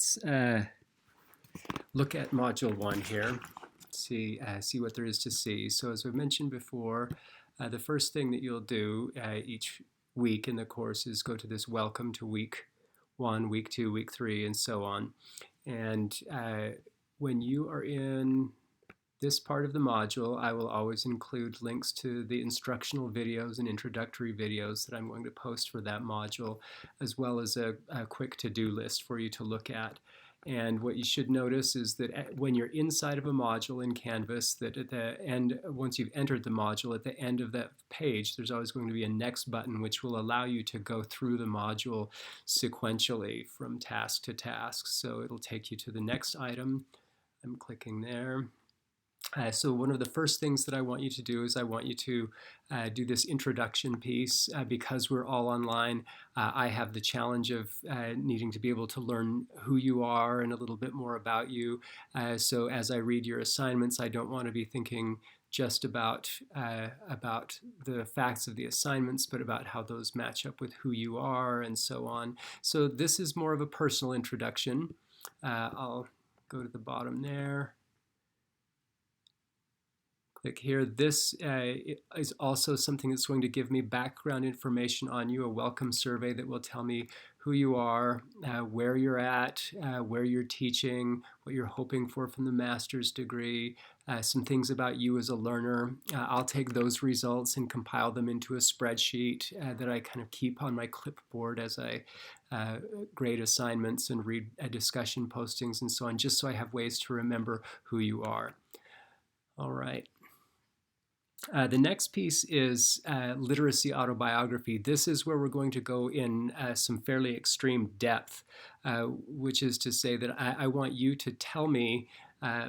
Let's look at Module 1 here, see what there is to see. So as we mentioned before, the first thing that you'll do each week in the course is go to this welcome to week 1, week 2, week 3, and so on. And when you are in this part of the module, I will always include links to the instructional videos and introductory videos that I'm going to post for that module, as well as a quick to-do list for you to look at. And what you should notice is that when you're inside of a module in Canvas, that at the end, once you've entered the module, at the end of that page, there's always going to be a next button which will allow you to go through the module sequentially from task to task. So it'll take you to the next item. I'm clicking there. So one of the first things that I want you to do is I want you to do this introduction piece. Because we're all online, I have the challenge of needing to be able to learn who you are and a little bit more about you. So as I read your assignments, I don't want to be thinking just about the facts of the assignments, but about how those match up with who you are and so on. So this is more of a personal introduction. I'll go to the bottom there. Click here. This is also something that's going to give me background information on you, a welcome survey that will tell me who you are, where you're at, where you're teaching, what you're hoping for from the master's degree, some things about you as a learner. I'll take those results and compile them into a spreadsheet that I kind of keep on my clipboard as I grade assignments and read discussion postings and so on, just so I have ways to remember who you are. All right. The next piece is literacy autobiography. This is where we're going to go in some fairly extreme depth, which is to say that I want you to tell me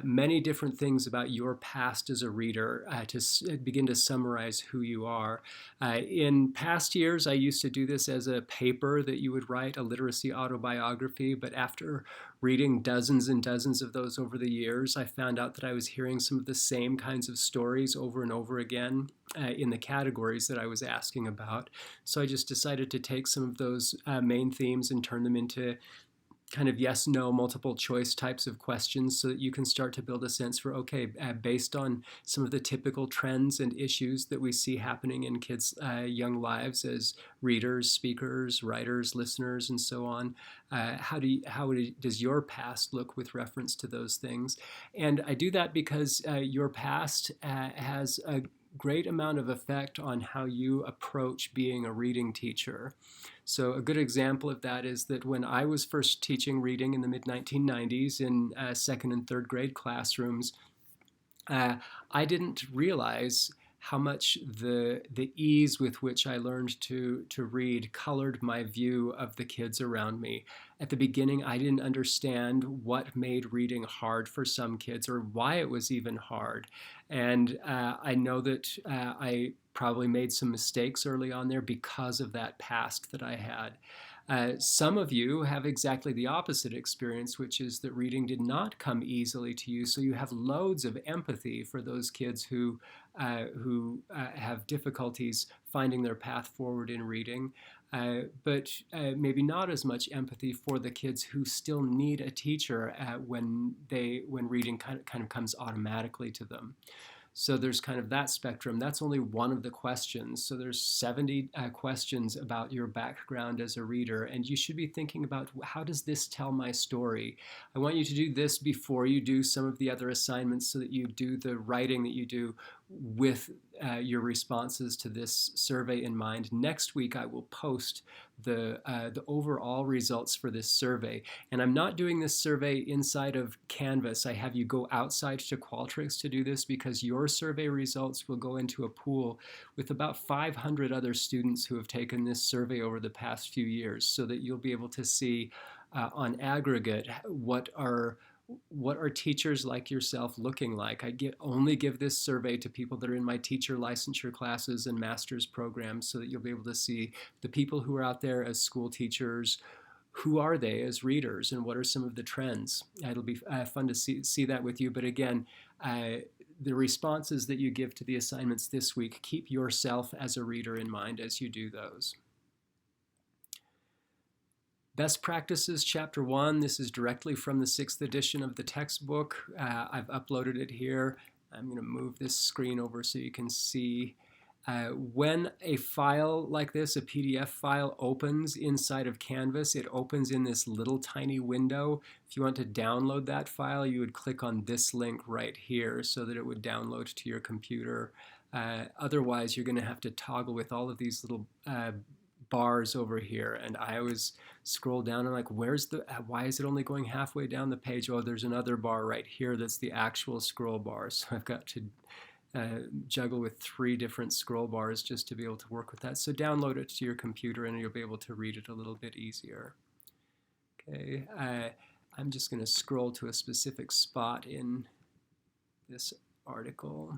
many different things about your past as a reader to begin to summarize who you are. In past years, I used to do this as a paper that you would write, a literacy autobiography, but after reading dozens and dozens of those over the years, I found out that I was hearing some of the same kinds of stories over and over again in the categories that I was asking about. So I just decided to take some of those main themes and turn them into kind of yes, no, multiple choice types of questions so that you can start to build a sense for, okay, based on some of the typical trends and issues that we see happening in kids' young lives as readers, speakers, writers, listeners, and so on, how does your past look with reference to those things? And I do that because your past has a great amount of effect on how you approach being a reading teacher. So a good example of that is that when I was first teaching reading in the mid-1990s in second and third grade classrooms, I didn't realize how much the ease with which I learned to read colored my view of the kids around me. At the beginning, I didn't understand what made reading hard for some kids or why it was even hard. And I know that I probably made some mistakes early on there because of that past that I had. Some of you have exactly the opposite experience, which is that reading did not come easily to you, so you have loads of empathy for those kids who have difficulties finding their path forward in reading, but maybe not as much empathy for the kids who still need a teacher when reading kind of comes automatically to them. So there's kind of that spectrum. That's only one of the questions. So there's 70 questions about your background as a reader, and you should be thinking about, how does this tell my story? I want you to do this before you do some of the other assignments so that you do the writing that you do with your responses to this survey in mind. Next week, I will post the overall results for this survey. And I'm not doing this survey inside of Canvas. I have you go outside to Qualtrics to do this because your survey results will go into a pool with about 500 other students who have taken this survey over the past few years, so that you'll be able to see on aggregate what are teachers like yourself looking like. I only give this survey to people that are in my teacher licensure classes and master's programs, so that you'll be able to see the people who are out there as school teachers. Who are they as readers, and what are some of the trends? It'll be fun to see that with you. But again, the responses that you give to the assignments this week, keep yourself as a reader in mind as you do those. Best Practices, Chapter 1. This is directly from the 6th edition of the textbook. I've uploaded it here. I'm going to move this screen over so you can see. When a file like this, a PDF file, opens inside of Canvas, it opens in this little tiny window. If you want to download that file, you would click on this link right here so that it would download to your computer. Otherwise, you're going to have to toggle with all of these little bars over here, and I always scroll down and like, why is it only going halfway down the page? Oh, there's another bar right here that's the actual scroll bar, so I've got to juggle with 3 different scroll bars just to be able to work with that. So download it to your computer and you'll be able to read it a little bit easier. Okay, I'm just going to scroll to a specific spot in this article.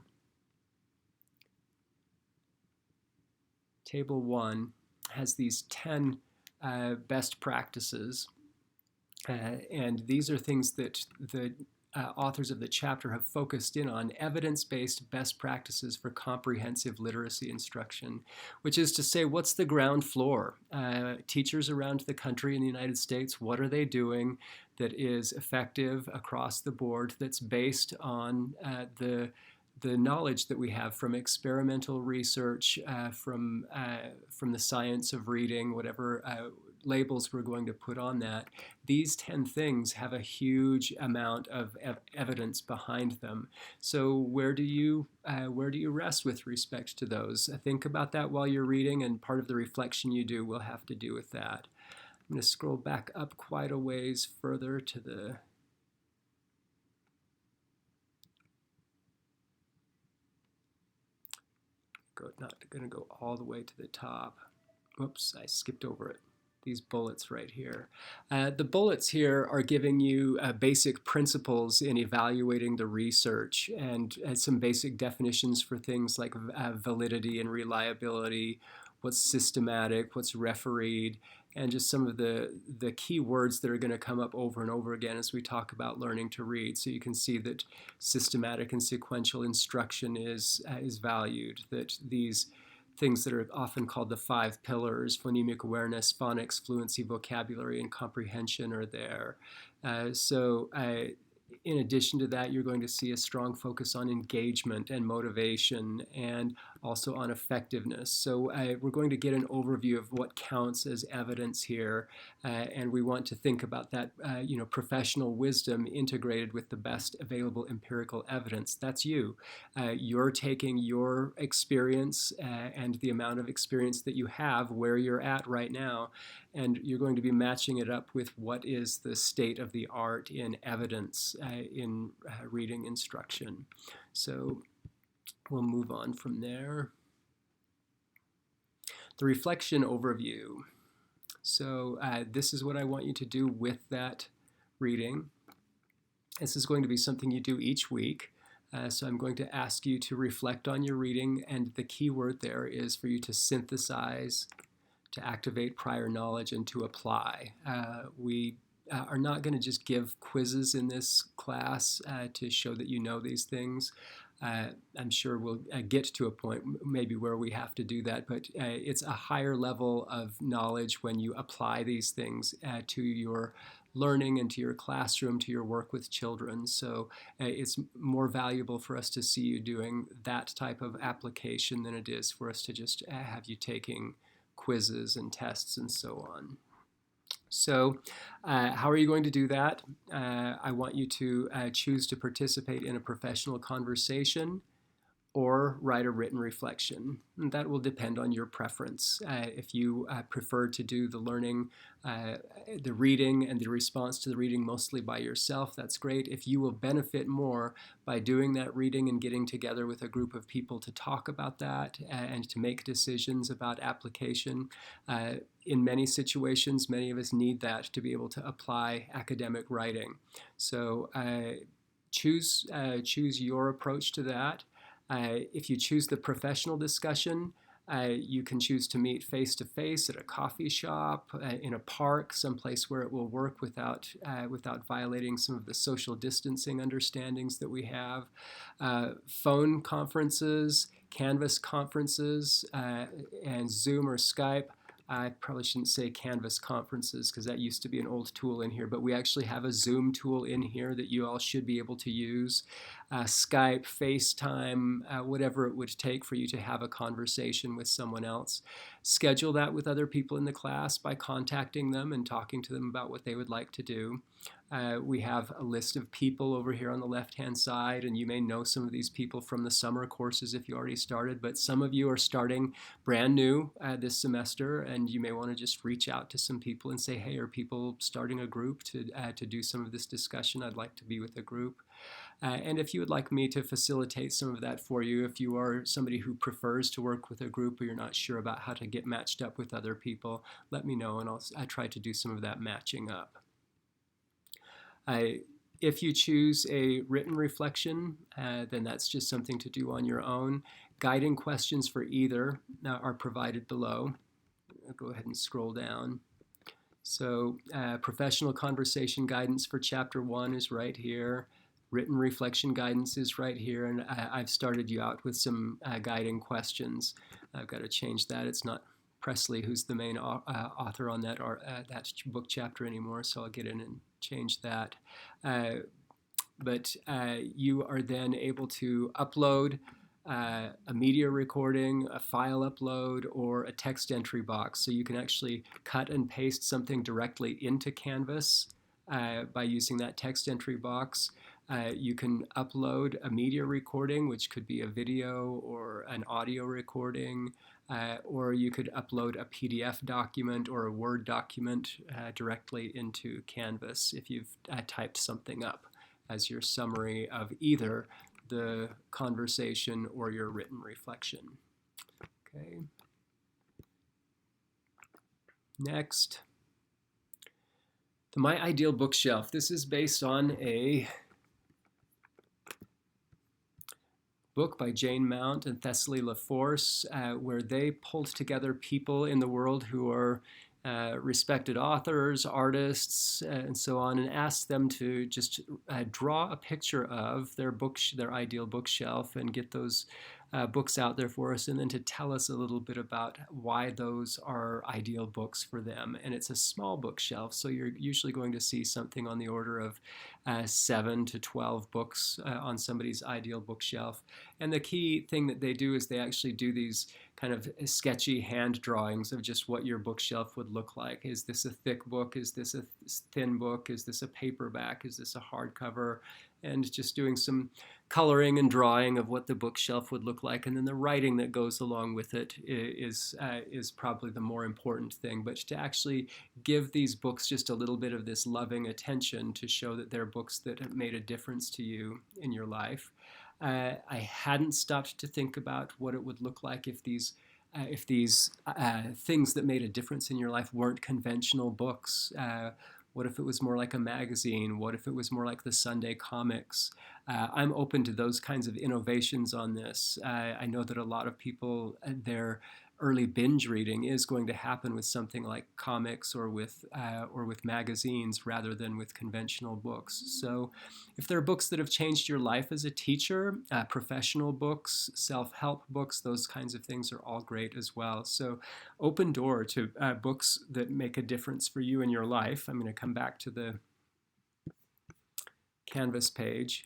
Table 1 has these 10 best practices, and these are things that the authors of the chapter have focused in on: evidence-based best practices for comprehensive literacy instruction, which is to say, what's the ground floor? Teachers around the country in the United States, what are they doing that is effective across the board, that's based on the knowledge that we have from experimental research, from the science of reading, whatever labels we're going to put on that. These 10 things have a huge amount of evidence behind them. So where do you rest with respect to those? Think about that while you're reading, and part of the reflection you do will have to do with that. I'm going to scroll back up quite a ways further to the not going to go all the way to the top. Whoops, I skipped over it. These bullets right here. The bullets here are giving you basic principles in evaluating the research, and some basic definitions for things like validity and reliability, what's systematic, what's refereed, and just some of the key words that are going to come up over and over again as we talk about learning to read. So you can see that systematic and sequential instruction is valued, that these things that are often called the 5 pillars, phonemic awareness, phonics, fluency, vocabulary, and comprehension, are there. In addition to that, you're going to see a strong focus on engagement and motivation, and also on effectiveness. So we're going to get an overview of what counts as evidence here, and we want to think about that professional wisdom integrated with the best available empirical evidence. That's you. You're taking your experience and the amount of experience that you have where you're at right now, and you're going to be matching it up with what is the state of the art in evidence in reading instruction. So we'll move on from there. The reflection overview. So this is what I want you to do with that reading. This is going to be something you do each week. So I'm going to ask you to reflect on your reading, and the key word there is for you to synthesize, to activate prior knowledge, and to apply. We are not going to just give quizzes in this class to show that you know these things. I'm sure we'll get to a point maybe where we have to do that, but it's a higher level of knowledge when you apply these things to your learning and to your classroom, to your work with children. So it's more valuable for us to see you doing that type of application than it is for us to just have you taking quizzes and tests and so on. So how are you going to do that? I want you to choose to participate in a professional conversation or write a written reflection. And that will depend on your preference. If you prefer to do the learning, the reading and the response to the reading mostly by yourself, that's great. If you will benefit more by doing that reading and getting together with a group of people to talk about that and to make decisions about application, in many situations, many of us need that to be able to apply academic writing. So choose your approach to that. If you choose the professional discussion, you can choose to meet face-to-face at a coffee shop, in a park, someplace where it will work without violating some of the social distancing understandings that we have. Phone conferences, Canvas conferences, and Zoom or Skype I probably shouldn't say Canvas conferences because that used to be an old tool in here, but we actually have a Zoom tool in here that you all should be able to use. Skype, FaceTime, whatever it would take for you to have a conversation with someone else. Schedule that with other people in the class by contacting them and talking to them about what they would like to do. We have a list of people over here on the left-hand side, and you may know some of these people from the summer courses if you already started, but some of you are starting brand new this semester, and you may want to just reach out to some people and say, hey, are people starting a group to do some of this discussion? I'd like to be with a group. And if you would like me to facilitate some of that for you, if you are somebody who prefers to work with a group or you're not sure about how to get matched up with other people, let me know and I'll try to do some of that matching up. If you choose a written reflection, then that's just something to do on your own. Guiding questions for either are provided below. I'll go ahead and scroll down. So professional conversation guidance for chapter 1 is right here. Written reflection guidance is right here, and I've started you out with some guiding questions. I've got to change that. It's not Presley who's the main author on that book chapter anymore, so I'll get in and change that. But you are then able to upload a media recording, a file upload, or a text entry box. So you can actually cut and paste something directly into Canvas by using that text entry box. You can upload a media recording, which could be a video or an audio recording, or you could upload a PDF document or a Word document directly into Canvas if you've typed something up as your summary of either the conversation or your written reflection. Okay. Next, the My Ideal Bookshelf. This is based on a book by Jane Mount and Thessaly LaForce, where they pulled together people in the world who are respected authors, artists, and so on, and asked them to just draw a picture of their ideal bookshelf and get those books out there for us, and then to tell us a little bit about why those are ideal books for them. And it's a small bookshelf, so you're usually going to see something on the order of 7 to 12 books on somebody's ideal bookshelf. And the key thing that they do is they actually do these kind of sketchy hand drawings of just what your bookshelf would look like. Is this a thick book? Is this a thin book? Is this a paperback? Is this a hardcover? And just doing some coloring and drawing of what the bookshelf would look like, and then the writing that goes along with it is probably the more important thing. But to actually give these books just a little bit of this loving attention to show that they're books that have made a difference to you in your life. I hadn't stopped to think about what it would look like if these things that made a difference in your life weren't conventional books. What if it was more like a magazine? What if it was more like the Sunday comics? I'm open to those kinds of innovations on this. I know that a lot of people, their early binge reading is going to happen with something like comics or with magazines rather than with conventional books. So if there are books that have changed your life as a teacher, professional books, self-help books, those kinds of things are all great as well. So open door to books that make a difference for you in your life. I'm going to come back to the Canvas page.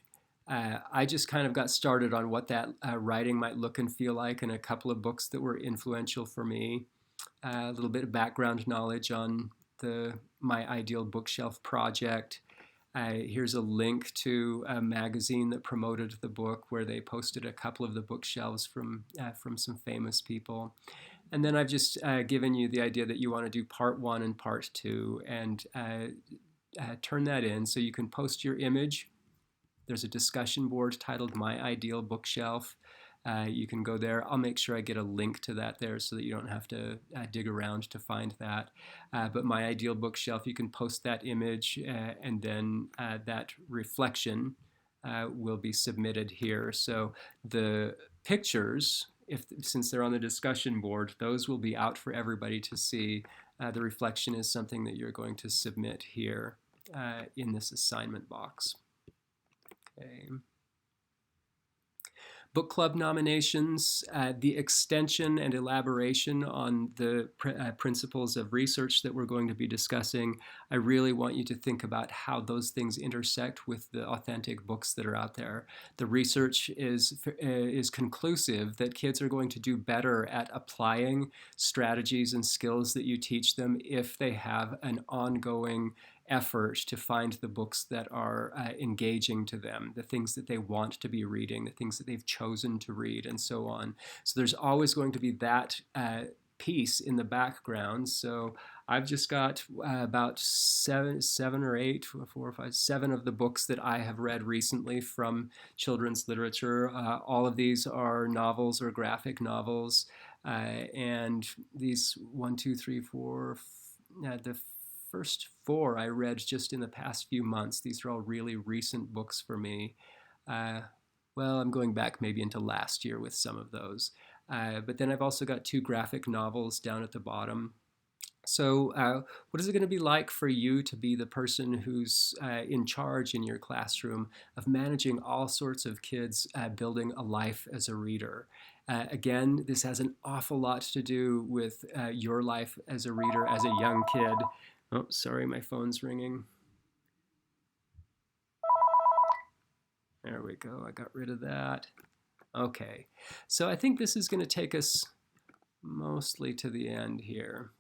I just kind of got started on what that writing might look and feel like, and a couple of books that were influential for me. A little bit of background knowledge on the My Ideal Bookshelf project. Here's a link to a magazine that promoted the book, where they posted a couple of the bookshelves from some famous people. And then I've just given you the idea that you want to do part 1 and part 2, and turn that in so you can post your image. There's a discussion board titled My Ideal Bookshelf. You can go there. I'll make sure I get a link to that there so that you don't have to dig around to find that. But My Ideal Bookshelf, you can post that image, and then that reflection will be submitted here. So the pictures, since they're on the discussion board, those will be out for everybody to see. The reflection is something that you're going to submit here in this assignment box. Okay. Book club nominations, the extension and elaboration on the principles of research that we're going to be discussing. I really want you to think about how those things intersect with the authentic books that are out there. The research is conclusive that kids are going to do better at applying strategies and skills that you teach them if they have an ongoing effort to find the books that are engaging to them, the things that they want to be reading, the things that they've chosen to read, and so on. So there's always going to be that piece in the background. So I've just got about seven or eight, 4, 5, 7 of the books that I have read recently from children's literature. All of these are novels or graphic novels. And these 1, 2, 3, 4, the first 4 I read just in the past few months. These are all really recent books for me. Well, I'm going back maybe into last year with some of those. But then I've also got 2 graphic novels down at the bottom. So what is it going to be like for you to be the person who's in charge in your classroom of managing all sorts of kids building a life as a reader? Again, this has an awful lot to do with your life as a reader, as a young kid. Oh, sorry, my phone's ringing. There we go. I got rid of that. Okay. So I think this is going to take us mostly to the end here.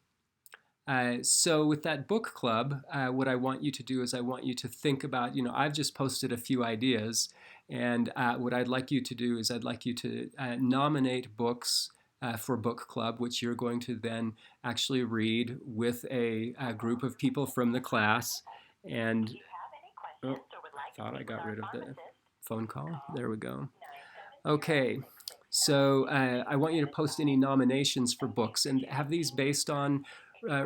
So with that book club, what I want you to do is I want you to think about, I've just posted a few ideas, and what I'd like you to do is I'd like you to nominate books for book club, which you're going to then actually read with a group of people from the class. And oh, I thought I got rid of the phone call. There we go. Okay. So I want you to post any nominations for books and have these based on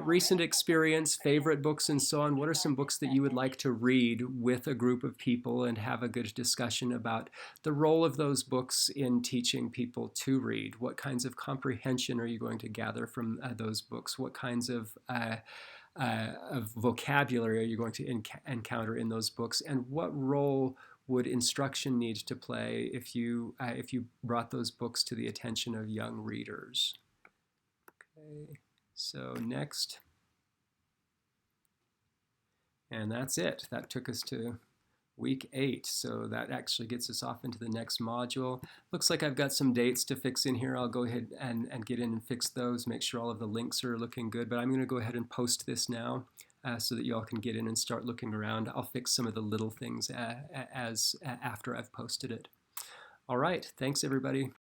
recent experience, favorite books, and so on. What are some books that you would like to read with a group of people and have a good discussion about the role of those books in teaching people to read? What kinds of comprehension are you going to gather from those books? What kinds of vocabulary are you going to encounter in those books? And what role would instruction need to play if you brought those books to the attention of young readers? Okay. So next, and that's it. That took us to week 8. So that actually gets us off into the next module. Looks like I've got some dates to fix in here. I'll go ahead and get in and fix those, make sure all of the links are looking good. But I'm going to go ahead and post this now so that you all can get in and start looking around. I'll fix some of the little things after I've posted it. All right. Thanks, everybody.